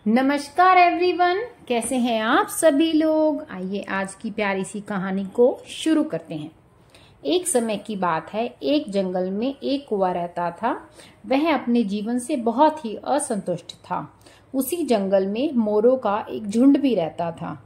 नमस्कार एवरीवन, कैसे हैं आप सभी लोग। आइए आज की प्यारी सी कहानी को शुरू करते हैं। एक समय की बात है, एक जंगल में एक कौवा रहता था। वह अपने जीवन से बहुत ही असंतुष्ट था। उसी जंगल में मोरों का एक झुंड भी रहता था।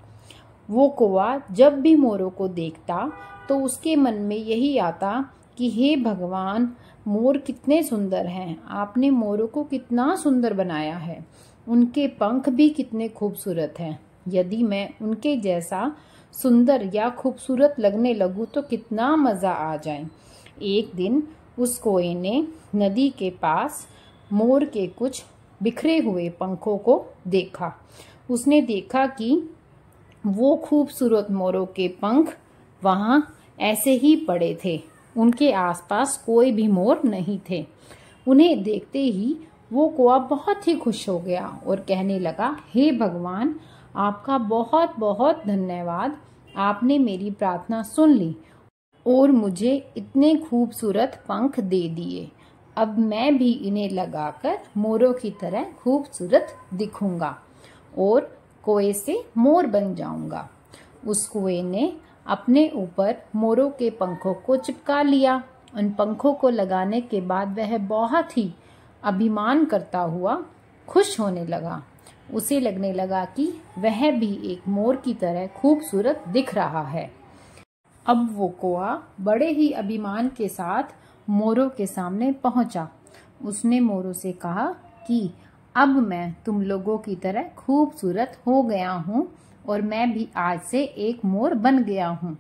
वो कौवा जब भी मोरों को देखता तो उसके मन में यही आता कि हे भगवान, मोर कितने सुंदर हैं, आपने मोरों को कितना सुंदर बनाया है, उनके पंख भी कितने खूबसूरत हैं। यदि मैं उनके जैसा सुंदर या खूबसूरत लगने लगूं तो कितना मजा आ जाए। एक दिन उस कौवे ने नदी के पास मोर के कुछ बिखरे हुए पंखों को देखा। उसने देखा कि वो खूबसूरत मोरों के पंख वहां ऐसे ही पड़े थे। उनके आसपास कोई भी मोर नहीं थे। उन्हें देखते ही वो कौवा बहुत ही खुश हो गया और कहने लगा, हे भगवान, आपका बहुत बहुत धन्यवाद। आपने मेरी प्रार्थना सुन ली और मुझे इतने खूबसूरत पंख दे दिए। अब मैं भी इन्हें लगाकर मोरों की तरह खूबसूरत दिखूंगा और कौवे से मोर बन जाऊंगा। उस कौवे ने अपने ऊपर मोरों के पंखों को चिपका लिया। उन पंखों को लगाने के बाद वह बहुत ही अभिमान करता हुआ खुश होने लगा। उसे लगने लगा कि वह भी एक मोर की तरह खूबसूरत दिख रहा है। अब वो कौवा बड़े ही अभिमान के साथ मोरों के सामने पहुंचा। उसने मोरों से कहा कि अब मैं तुम लोगों की तरह खूबसूरत हो गया हूँ और मैं भी आज से एक मोर बन गया हूँ।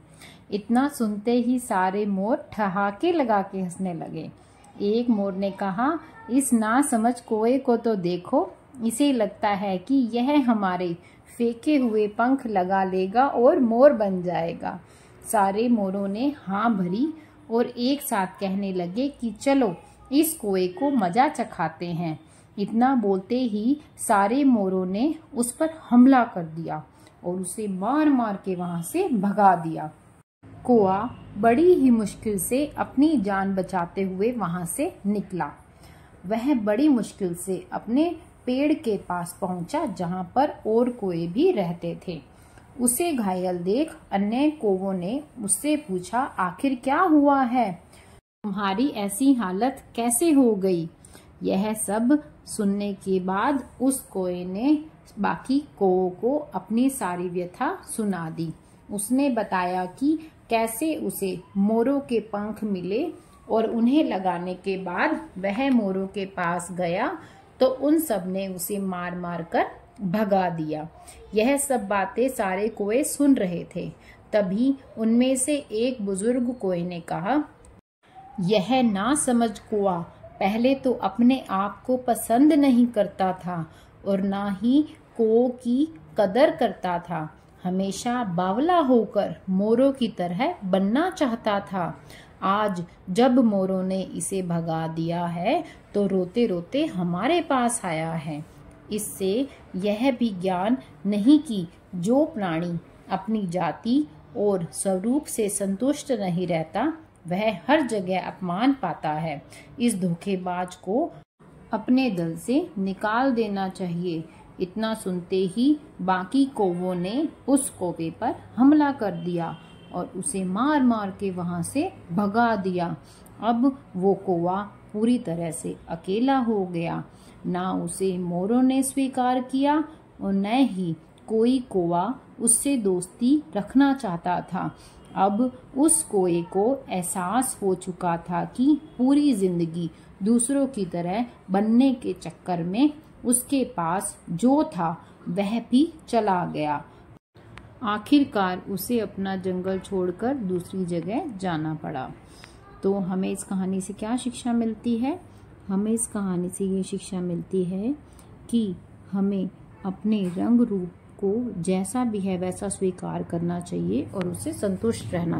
इतना सुनते ही सारे मोर ठहाके लगा के हंसने लगे। एक मोर ने कहा, इस नासमझ कौवे को तो देखो, इसे लगता है कि यह हमारे फेंके हुए पंख लगा लेगा और मोर बन जाएगा। सारे मोरों ने हाँ भरी और एक साथ कहने लगे कि चलो इस कौवे को मजा चखाते हैं। इतना बोलते ही सारे मोरों ने उस पर हमला कर दिया और उसे मार मार के वहां से भगा दिया। कौवा बड़ी ही मुश्किल से अपनी जान बचाते हुए वहां से निकला। वह बड़ी मुश्किल से अपने पेड़ के पास पहुंचा जहां पर और कौवे भी रहते थे। उसे घायल देख अन्य कौवों ने उससे पूछा, आखिर क्या हुआ है, तुम्हारी ऐसी हालत कैसे हो गई। यह सब सुनने के बाद उस कौवे ने बाकी कौवों को अपनी सारी व्यथा सुना दी। उसने बताया कि कैसे उसे मोरों के पंख मिले और उन्हें लगाने के बाद वह मोरों के पास गया तो उन सब ने उसे मार मार कर भगा दिया। यह सब बातें सारे कौवे सुन रहे थे। तभी उनमें से एक बुजुर्ग कौवे ने कहा, यह नासमझ कौवा पहले तो अपने आप को पसंद नहीं करता था और ना ही कौवों की कदर करता था। हमेशा बावला होकर मोरों की तरह बनना चाहता था। आज जब मोरों ने इसे भगा दिया है तो रोते रोते हमारे पास आया है। इससे यह भी ज्ञान नहीं कि जो प्राणी अपनी जाति और स्वरूप से संतुष्ट नहीं रहता वह हर जगह अपमान पाता है। इस धोखेबाज को अपने दल से निकाल देना चाहिए। इतना सुनते ही बाकी कौवों ने उस कौवे पर हमला कर दिया और उसे मार मार के वहां से भगा दिया। अब वो कौवा पूरी तरह से अकेला हो गया। ना उसे मोरों ने स्वीकार किया और न ही कोई कौवा उससे दोस्ती रखना चाहता था। अब उस कौवे को एहसास हो चुका था कि पूरी जिंदगी दूसरों की तरह बनने के चक्कर में उसके पास जो था वह भी चला गया। आखिरकार उसे अपना जंगल छोड़कर दूसरी जगह जाना पड़ा। तो हमें इस कहानी से क्या शिक्षा मिलती है? हमें इस कहानी से ये शिक्षा मिलती है कि हमें अपने रंग रूप को जैसा भी है वैसा स्वीकार करना चाहिए और उससे संतुष्ट रहना चाहिए।